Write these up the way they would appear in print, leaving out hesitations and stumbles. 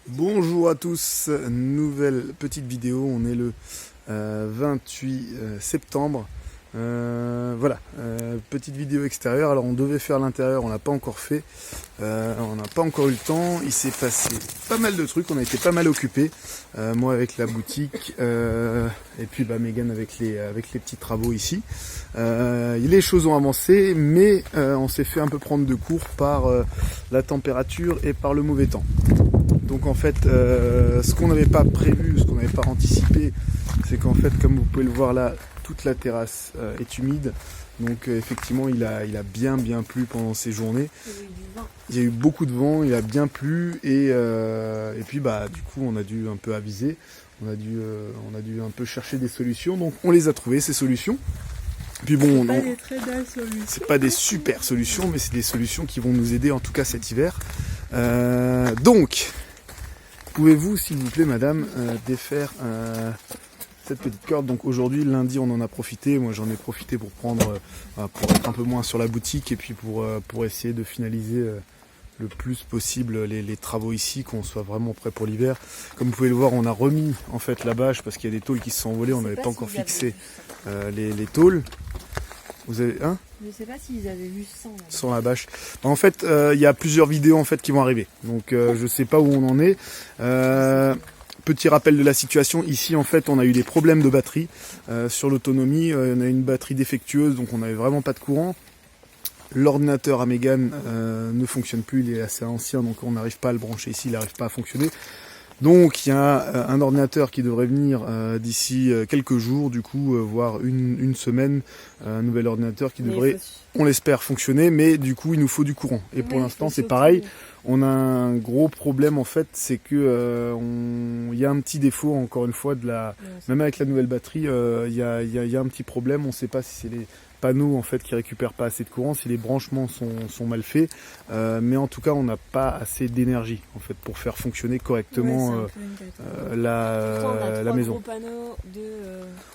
Bonjour à tous, nouvelle petite vidéo, on est le 28 septembre. Voilà, petite vidéo extérieure. Alors on devait faire l'intérieur, on l'a pas encore fait, on n'a pas encore eu le temps. Il s'est passé pas mal de trucs, on a été pas mal occupés, moi avec la boutique et puis Megan avec les petits travaux ici. Les choses ont avancé, mais on s'est fait un peu prendre de court par la température et par le mauvais temps. Donc en fait, ce qu'on n'avait pas prévu, ce qu'on n'avait pas anticipé, c'est qu'en fait, comme vous pouvez le voir là, toute la terrasse est humide. Donc effectivement, il a bien plu pendant ces journées. Il y a eu beaucoup de vent, il a bien plu et puis du coup, on a dû un peu aviser. On a dû un peu chercher des solutions. Donc on les a trouvées ces solutions. Puis bon, c'est pas des super solutions, mais c'est des solutions qui vont nous aider en tout cas cet hiver. Donc, pouvez-vous, s'il vous plaît, madame, défaire cette petite corde. Donc aujourd'hui, lundi, on en a profité. Moi, j'en ai profité pour prendre, pour être un peu moins sur la boutique et puis pour essayer de finaliser le plus possible les travaux ici, qu'on soit vraiment prêt pour l'hiver. Comme vous pouvez le voir, on a remis en fait la bâche parce qu'il y a des tôles qui se sont envolées. On n'avait pas encore fixé les tôles. Vous avez Je sais pas s'ils avaient vu sans la bâche. En fait, il y a plusieurs vidéos en fait qui vont arriver. Donc je sais pas où on en est. Petit rappel de la situation, ici en fait on a eu des problèmes de batterie sur l'autonomie, on a une batterie défectueuse, donc on n'avait vraiment pas de courant. L'ordinateur à Megan ne fonctionne plus, il est assez ancien, donc on n'arrive pas à le brancher ici, il n'arrive pas à fonctionner. Donc il y a un ordinateur qui devrait venir d'ici quelques jours, du coup, voire une semaine, un nouvel ordinateur qui devrait, on l'espère, fonctionner, mais du coup il nous faut du courant. Et pour l'instant c'est pareil, on a un gros problème en fait, c'est que il y a un petit défaut encore une fois, même avec la nouvelle batterie, il y a un petit problème, on ne sait pas si c'est les panneaux en fait qui récupèrent pas assez de courant, si les branchements sont mal faits, mais en tout cas on n'a pas assez d'énergie en fait pour faire fonctionner correctement la maison.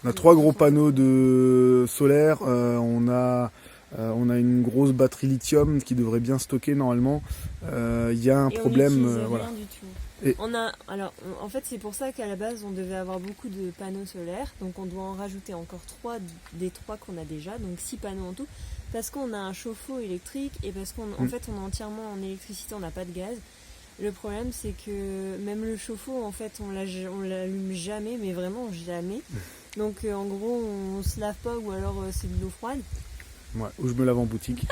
On a 3 gros panneaux de solaire, on a une grosse batterie lithium qui devrait bien stocker normalement. Il y a un problème, voilà. En fait, c'est pour ça qu'à la base, on devait avoir beaucoup de panneaux solaires. Donc, on doit en rajouter encore 3 des 3 qu'on a déjà. Donc, 6 panneaux en tout. Parce qu'on a un chauffe-eau électrique et parce qu'en fait, on est entièrement en électricité, on n'a pas de gaz. Le problème, c'est que même le chauffe-eau, en fait, on l'allume jamais, mais vraiment jamais. Donc, en gros, on se lave pas ou alors c'est de l'eau froide. Ouais, où je me lave en boutique.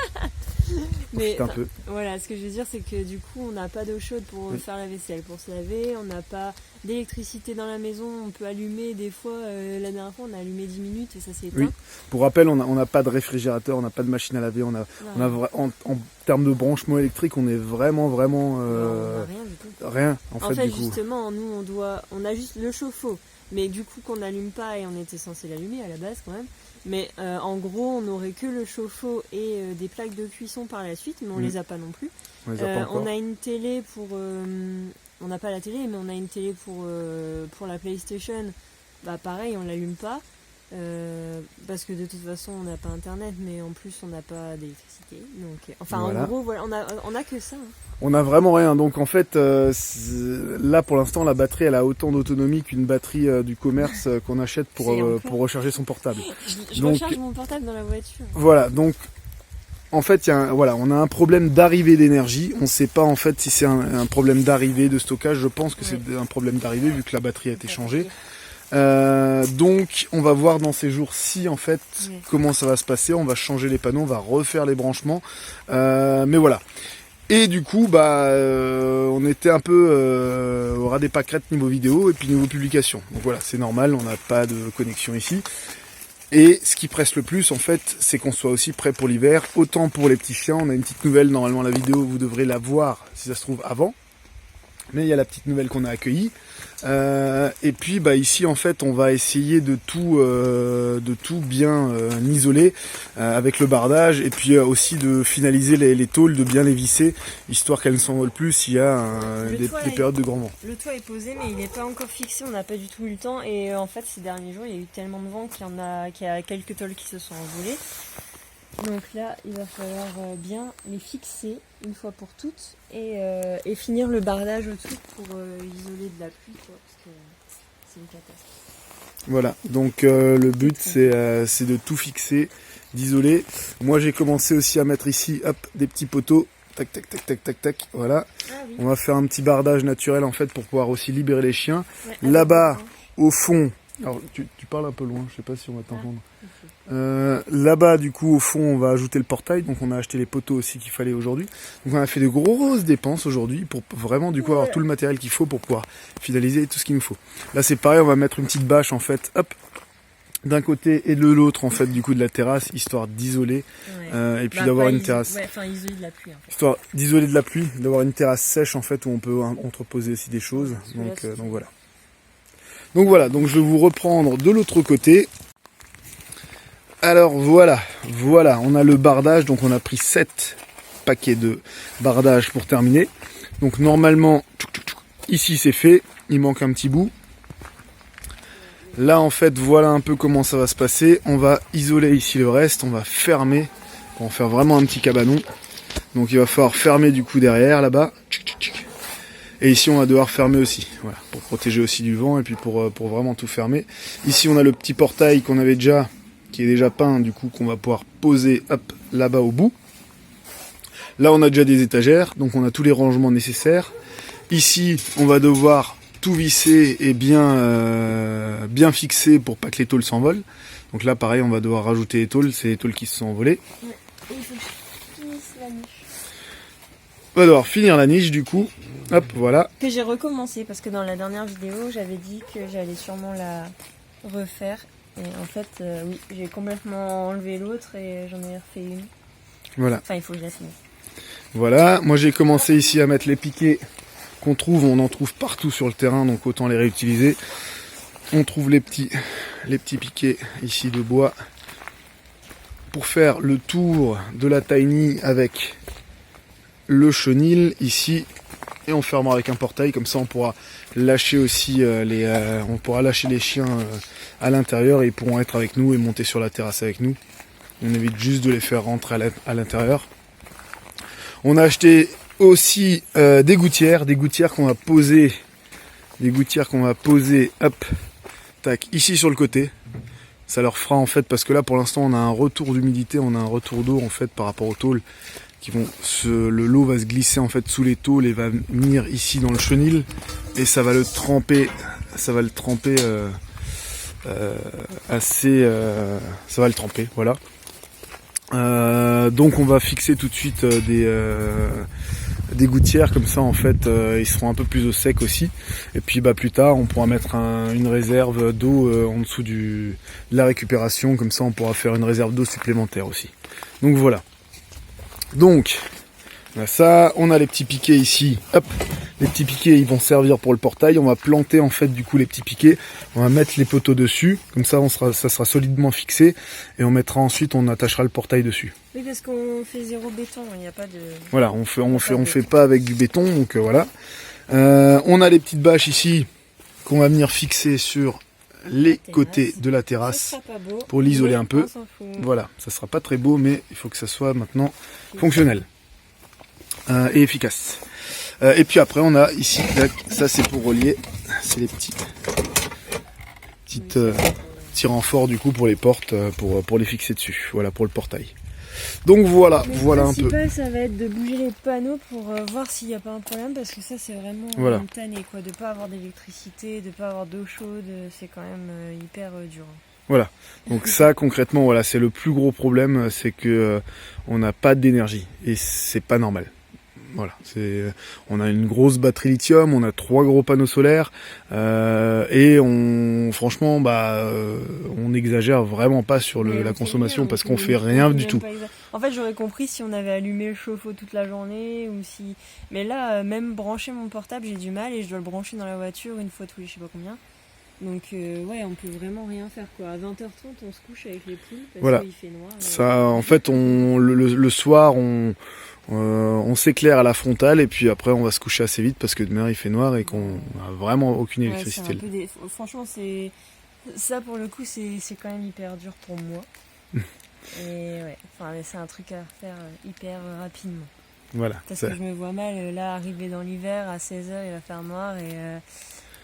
Mais voilà, ce que je veux dire, c'est que du coup, on n'a pas d'eau chaude pour faire la vaisselle, pour se laver, on n'a pas d'électricité dans la maison, on peut allumer des fois, la dernière fois, on a allumé 10 minutes et ça s'est éteint. Oui. Pour rappel, on n'a pas de réfrigérateur, on n'a pas de machine à laver, en termes de branchement électrique, on est vraiment on n'a rien du tout. Rien, en fait, du coup. Justement, nous, on a juste le chauffe-eau, mais du coup, qu'on n'allume pas et on était censé l'allumer à la base quand même. Mais en gros, on n'aurait que le chauffe-eau et des plaques de cuisson par la suite, mais on les a pas non plus. On a une télé pour... on n'a pas la télé, mais on a une télé pour la PlayStation. Pareil, on l'allume pas. Parce que de toute façon, on n'a pas internet, mais en plus, on n'a pas d'électricité. Donc, voilà. En gros, voilà, on a que ça. On a vraiment rien. Donc en fait, là pour l'instant, la batterie elle a autant d'autonomie qu'une batterie du commerce qu'on achète pour recharger son portable. Je recharge mon portable dans la voiture. Voilà, donc en fait, on a un problème d'arrivée d'énergie. On ne sait pas en fait si c'est un problème d'arrivée, de stockage. Je pense que c'est un problème d'arrivée vu que la batterie a été changée. Donc on va voir dans ces jours-ci en fait comment ça va se passer. On va changer les panneaux, on va refaire les branchements. Mais voilà. Et du coup, on était un peu au ras des pâquerettes niveau vidéo et puis niveau publication. Donc voilà, c'est normal, on n'a pas de connexion ici. Et ce qui presse le plus, en fait, c'est qu'on soit aussi prêt pour l'hiver. Autant pour les petits chiens, on a une petite nouvelle, normalement la vidéo, vous devrez la voir, si ça se trouve, avant. Mais il y a la petite nouvelle qu'on a accueillie. Et puis ici en fait on va essayer de tout bien isoler avec le bardage et puis aussi de finaliser les tôles, de bien les visser histoire qu'elles ne s'envolent plus s'il y a des périodes de grand vent. Le toit est posé mais il n'est pas encore fixé, on n'a pas du tout eu le temps et en fait ces derniers jours il y a eu tellement de vent qu'il y a quelques tôles qui se sont envolées. Donc là, il va falloir bien les fixer une fois pour toutes et finir le bardage autour pour isoler de la pluie, quoi, parce que c'est une catastrophe. Voilà, donc le but c'est de tout fixer, d'isoler. Moi j'ai commencé aussi à mettre ici, hop, des petits poteaux, tac tac tac tac tac tac, voilà. Ah, oui. On va faire un petit bardage naturel en fait pour pouvoir aussi libérer les chiens. Ouais, Là-bas, au fond, alors tu parles un peu loin, je sais pas si on va t'entendre. Là-bas du coup au fond on va ajouter le portail, donc on a acheté les poteaux aussi qu'il fallait aujourd'hui. Donc on a fait de grosses dépenses aujourd'hui pour vraiment du coup avoir tout le matériel qu'il faut pour pouvoir finaliser tout ce qu'il nous faut. Là c'est pareil, on va mettre une petite bâche en fait, hop, d'un côté et de l'autre en fait du coup de la terrasse, histoire d'isoler et puis d'avoir une terrasse. Ouais, enfin isoler de la pluie en fait. Histoire d'isoler de la pluie, d'avoir une terrasse sèche en fait où on peut entreposer aussi des choses. Donc voilà. Donc voilà, donc je vais vous reprendre de l'autre côté. Alors voilà, on a le bardage, donc on a pris 7 paquets de bardage pour terminer. Donc normalement, ici c'est fait, il manque un petit bout. Là en fait, voilà un peu comment ça va se passer. On va isoler ici le reste, on va fermer, pour en faire vraiment un petit cabanon. Donc il va falloir fermer du coup derrière, là-bas. Et ici on va devoir fermer aussi, voilà, pour protéger aussi du vent et puis pour vraiment tout fermer. Ici on a le petit portail qu'on avait déjà, qui est déjà peint, du coup qu'on va pouvoir poser hop là-bas au bout. Là on a déjà des étagères, donc on a tous les rangements nécessaires. Ici on va devoir tout visser et bien fixer pour pas que les tôles s'envolent. Donc là pareil on va devoir rajouter les tôles, c'est les tôles qui se sont envolées. Ouais. Et il faut que je finisse la niche. On va devoir finir la niche du coup. Hop, voilà. Que j'ai recommencé parce que dans la dernière vidéo j'avais dit que j'allais sûrement la refaire. Et en fait, oui, j'ai complètement enlevé l'autre et j'en ai refait une. Voilà. Enfin, il faut que je la finisse. Voilà, moi j'ai commencé ici à mettre les piquets qu'on trouve, on en trouve partout sur le terrain, donc autant les réutiliser. On trouve les petits piquets ici de bois pour faire le tour de la tiny avec le chenil ici. Et on fermera avec un portail, comme ça on pourra lâcher aussi on pourra lâcher les chiens à l'intérieur et ils pourront être avec nous et monter sur la terrasse avec nous. On évite juste de les faire rentrer à l'intérieur. On a acheté aussi des gouttières qu'on va poser, hop, tac, ici sur le côté. Ça leur fera en fait, parce que là pour l'instant on a un retour d'humidité, on a un retour d'eau en fait par rapport aux tôles. L'eau va se glisser en fait sous les tôles et va venir ici dans le chenil et ça va le tremper, ça va le tremper, voilà. Donc on va fixer tout de suite des gouttières, comme ça en fait ils seront un peu plus au sec aussi. Et puis plus tard on pourra mettre une réserve d'eau en dessous de la récupération, comme ça on pourra faire une réserve d'eau supplémentaire aussi. Donc voilà. Donc, on a ça, on a les petits piquets ici, hop, les petits piquets ils vont servir pour le portail, on va planter en fait du coup les petits piquets, on va mettre les poteaux dessus, comme ça ça sera solidement fixé, et on attachera le portail dessus. Oui, parce qu'on fait 0 béton, il n'y a pas de... Voilà, on fait pas avec du béton, donc voilà. On a les petites bâches ici, qu'on va venir fixer sur les côtés de la terrasse pour l'isoler un peu. Voilà, ça sera pas très beau, mais il faut que ça soit maintenant fonctionnel et efficace. Et puis après on a ici, ça c'est pour relier, c'est les petits renforts du coup pour les portes, pour les fixer dessus, voilà, pour le portail. Donc voilà, voilà un peu. Le principal, ça va être de bouger les panneaux pour voir s'il n'y a pas un problème, parce que ça c'est vraiment montané, quoi, de pas avoir d'électricité, de pas avoir d'eau chaude, c'est quand même hyper dur. Voilà, donc ça concrètement, voilà, c'est le plus gros problème, c'est que on n'a pas d'énergie et c'est pas normal. Voilà, on a une grosse batterie lithium, on a 3 gros panneaux solaires et franchement, on n'exagère vraiment pas sur la consommation parce qu'on fait rien du tout. En fait, j'aurais compris si on avait allumé le chauffe-eau toute la journée ou si. Mais là, même brancher mon portable, j'ai du mal et je dois le brancher dans la voiture une fois tous les je sais pas combien. Donc ouais, on peut vraiment rien faire quoi. À 20h30, on se couche avec les poules parce qu'il fait noir. Ça, en fait, le soir, on s'éclaire à la frontale et puis après on va se coucher assez vite parce que demain il fait noir et qu'on n'a vraiment aucune électricité. Franchement, ça pour le coup c'est quand même hyper dur pour moi. Et ouais, enfin, c'est un truc à faire hyper rapidement. Voilà. Parce que je me vois mal, là, arriver dans l'hiver, à 16h, il va faire noir et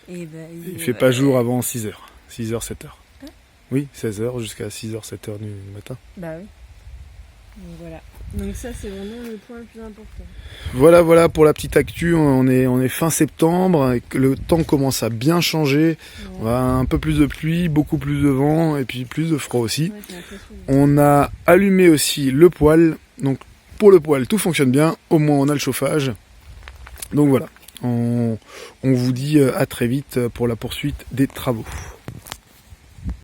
Il fait pas jour avant 6h. 6h, 7h. Hein Oui, 16h jusqu'à 6h, 7h du matin. Bah oui. Donc voilà. Donc ça, c'est vraiment le point le plus important. Voilà pour la petite actu. On est fin septembre, et que le temps commence à bien changer. Ouais. On a un peu plus de pluie, beaucoup plus de vent et puis plus de froid aussi. Ouais, c'est impressionnant. On a allumé aussi le poêle. Donc pour le poêle, tout fonctionne bien. Au moins, on a le chauffage. Donc voilà. On vous dit à très vite pour la poursuite des travaux.